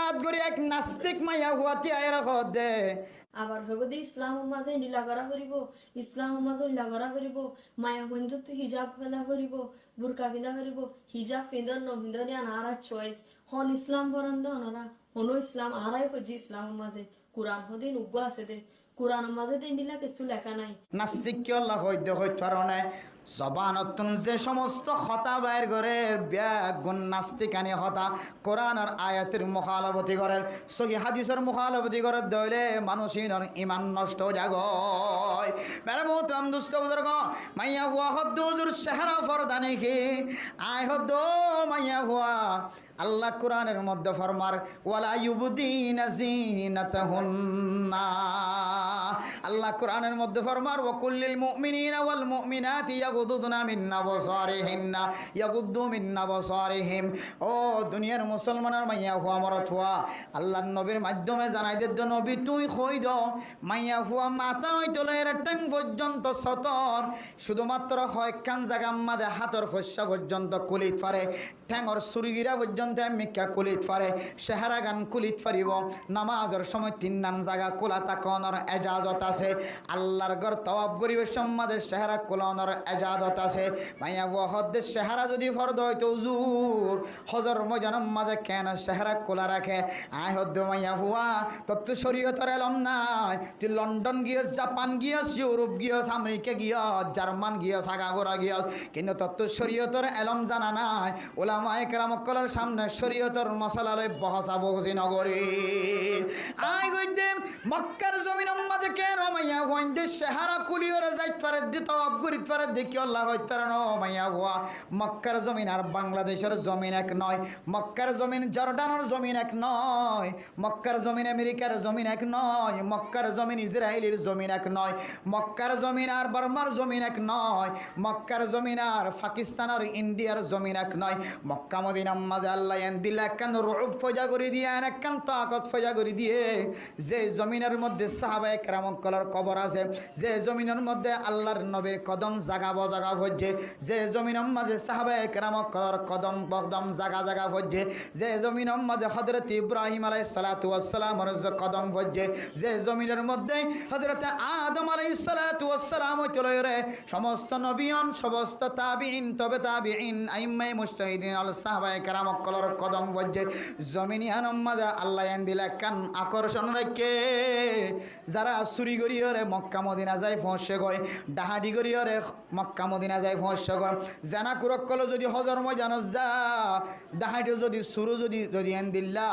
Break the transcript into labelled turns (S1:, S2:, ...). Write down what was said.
S1: হঠাৎ করে এক নাস্তিক মাইয়া হুয়াতি আয় রাখো দে
S2: আবার হইব দে ইসলামের মাঝে নীলাগরা করিব, ইসলামের মাঝে উল্লাগরা করিব, মায়া বন্ধু তো হিজাব ফেলা করিব, বুরকা ফিলা করিব, হিজাব ফিন্দন নভিন্দন আনারা চয়েস হন ইসলাম বরন্দ অনারা হনো ইসলাম আরাই হজি ইসলামের মাঝে কোরআন হদিন উগ্র আছে দে কোরআনের মাঝে দিন দিলা কিছু লেখা নাই।
S1: নাস্তিক কি আল্লাহ হইতে হইতে পারে জবানতুন যে সমস্ত হতা বাইর ঘরের ব্যাগুন নাস্তিকানি হতা কোরআন আর আয়াতের মুখালবতি করেন সহি হাদিসের মুখালবতি করে দইলে মানুষের ইমান নষ্ট হয়ে যায়। মেরে মোহতরম দুস্থ বুজুর্গ মাইয়া হুয়া হদ্দ হুজুর চেহারা ফরদানি কি আয় হদ্দ মাইয়া হুয়া আল্লাহ কোরআনের মধ্যে ফরমার ওয়ালা ইউবদিনা জিনাতাহুন্না আল্লাহ কোরআনের মধ্যে ফরমার ওয়াকুল্লিল মুমিনিনা ওয়াল মুমিনাতি ইয়াগুদুনা মিন আবসারিহিন্না ইয়াগুদ্দু মিন আবসারিহিম। ও দুনিয়ার মুসলমানের মাইয়া হুয়া মরত হুয়া আল্লাহর নবীর মাধ্যমে জানাই দে নবী তুই কই দাও মাইয়া হুয়া মাথা হইতলে এর ট্যাং পর্যন্ত সতর শুধুমাত্র হয় কান জায়গা মাঝে হাতর ফসা পর্যন্ত কুলিত পারে ঠ্যাঙর সুরগিরা পর্যন্ত মিকা কুলিত পারে চেহারা গান কুলিত পারিব নামাজের সময় তিন নান জায়গা কোলা তাকনের এজাজত আছে আল্লাহর ঘর তওয়াব করিবে সম্মাদের চেহারা কোলানোর এজাজত আছে। মাইয়া হুয়া হদ্দের চেহারা যদি ফরদ হইতো হুজুর হজর ময়দানের মাঝে কেন চেহারা কোলা রাখে আয় হদ্দ মাইয়া হুয়া তোর তো শরীয়তের এলম নাই তুই লন্ডন গিয়স জাপান গিয়স ইউরোপ গিয়স আমেরিকা গিয়স জার্মান গিয়স আগাগোড়া গিয়স কিন্তু তোর তো শরীয়তের এলম জানা নাই ওলামায়ে কেরামকলের সামনে শরীয়তের মশালালয় বহসা বহসি নগরী আয় হইতে মক্কার জমিনের মাঝে কেন মাইয়া হইতে চেহারা কুলিয়রে যাইতে পারে দিত অবগরিত পারে দেখি আল্লাহ হইতে পারে না মাইয়া হুয়া মক্কার জমিন আর বাংলাদেশের জমিন এক নয় মক্কার জমিন জর্ডানের জমিন এক নয় মক্কার জমিন আমেরিকার জমিন এক নয় মক্কার জমিন ইসরায়েলের জমিন এক নয় মক্কার জমিন আর বার্মার জমিন এক নয় মক্কার জমিন আর পাকিস্তান আর ইন্ডিয়ার জমিন এক নয় মক্কা মদিনার মাঝে আল্লাহ দিল একখান রূপ ফজা করে দিয়ে একখান তাকত ফজা করে দিয়ে যে জমিনের মধ্যে সাহাবায়ে কেরামকলের কবর আছে যে জমিনের মধ্যে আল্লাহর নবীর কদম জাগা বজাগা হচ্ছে যে জমিনের মাঝে সাহাবায়ে কেরামকলের কদম বদম জাগা জাগা হচ্ছে যে জমিনের মাঝে হযরত ইব্রাহিম আলাইহিস সালাতু ওয়াস সালামের কদম হচ্ছে যে জমিনের মধ্যে হযরত আদম আলাইহিস সালাতু ওয়াস সালাম চলে রে সমস্ত নবিয়ন সমস্ত তাবিঈন তবে তাবিঈন আইম্মায়ে মুজতাহিদিন আল সাহাবায়ে কেরামকলের কদম হচ্ছে জমিনিয়ানের মাঝে আল্লাহ দিল কান আকর্ষণ রেখে যারা চুরি করিয়রে মক্কা মদিনা যায় ফসে গয় ডাহাডি করিয়রে মক্কা মদিনা যায় ফসে গয় জানা কুরক কল যদি হজর ময়দানত যা ডাহাডিও যদি সুরু যদি এন দিল্লা